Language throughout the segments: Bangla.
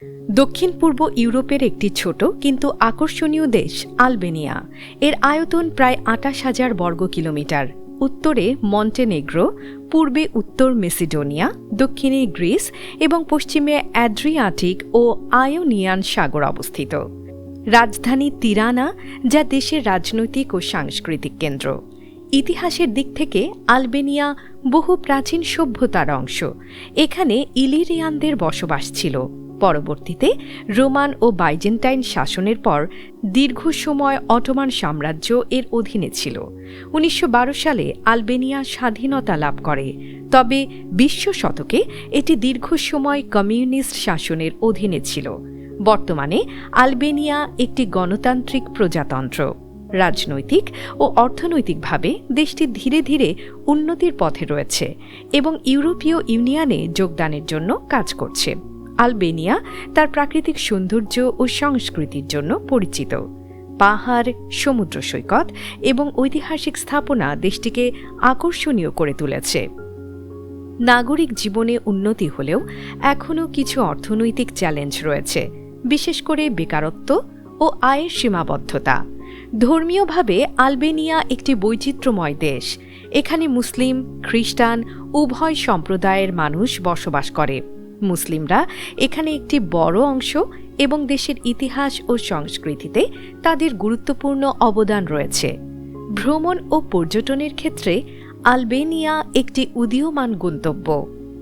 দক্ষিণ পূর্ব ইউরোপের একটি ছোট কিন্তু আকর্ষণীয় দেশ আলবেনিয়া। এর আয়তন প্রায় ২৮,০০০ বর্গ কিলোমিটার। উত্তরে মন্টেনেগ্রো, পূর্বে উত্তর মেসিডোনিয়া, দক্ষিণে গ্রিস এবং পশ্চিমে অ্যাড্রিয়াটিক ও আয়োনিয়ান সাগর অবস্থিত। রাজধানী তিরানা, যা দেশের রাজনৈতিক ও সাংস্কৃতিক কেন্দ্র। ইতিহাসের দিক থেকে আলবেনিয়া বহু প্রাচীন সভ্যতার অংশ। এখানে ইলিরিয়ানদের বসবাস ছিল। পরবর্তীতে রোমান ও বাইজেন্টাইন শাসনের পর দীর্ঘ সময় অটোমান সাম্রাজ্য এর অধীনে ছিল। ১৯১২ সালে আলবেনিয়া স্বাধীনতা লাভ করে, তবে ২০ শতকে এটি দীর্ঘ সময় কমিউনিস্ট শাসনের অধীনে ছিল। বর্তমানে আলবেনিয়া একটি গণতান্ত্রিক প্রজাতন্ত্র। রাজনৈতিক ও অর্থনৈতিকভাবে দেশটি ধীরে ধীরে উন্নতির পথে রয়েছে এবং ইউরোপীয় ইউনিয়নে যোগদানের জন্য কাজ করছে। আলবেনিয়া তার প্রাকৃতিক সৌন্দর্য ও সংস্কৃতির জন্য পরিচিত। পাহাড়, সমুদ্র সৈকত এবং ঐতিহাসিক স্থাপনা দেশটিকে আকর্ষণীয় করে তুলেছে। নাগরিক জীবনে উন্নতি হলেও এখনও কিছু অর্থনৈতিক চ্যালেঞ্জ রয়েছে, বিশেষ করে বেকারত্ব ও আয়ের সীমাবদ্ধতা। ধর্মীয়ভাবে আলবেনিয়া একটি বৈচিত্র্যময় দেশ। এখানে মুসলিম, খ্রিস্টান উভয় সম্প্রদায়ের মানুষ বসবাস করে। মুসলিমরা এখানে একটি বড় অংশ এবং দেশের ইতিহাস ও সংস্কৃতিতে তাদের গুরুত্বপূর্ণ অবদান রয়েছে। ভ্রমণ ও পর্যটনের ক্ষেত্রে আলবেনিয়া একটি উদীয়মান গন্তব্য।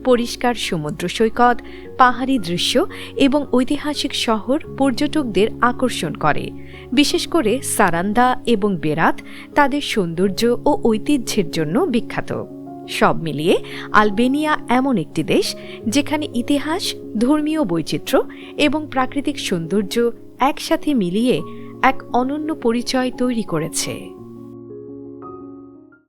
পরিষ্কার সমুদ্র সৈকত, পাহাড়ি দৃশ্য এবং ঐতিহাসিক শহর পর্যটকদের আকর্ষণ করে। বিশেষ করে সারান্দা এবং বেরাত তাদের সৌন্দর্য ও ঐতিহ্যের জন্য বিখ্যাত। সব মিলিয়ে আলবেনিয়া এমন একটি দেশ যেখানে ইতিহাস, ধর্মীয় বৈচিত্র্য এবং প্রাকৃতিক সৌন্দর্য একসাথে মিলিয়ে এক অনন্য পরিচয় তৈরি করেছে।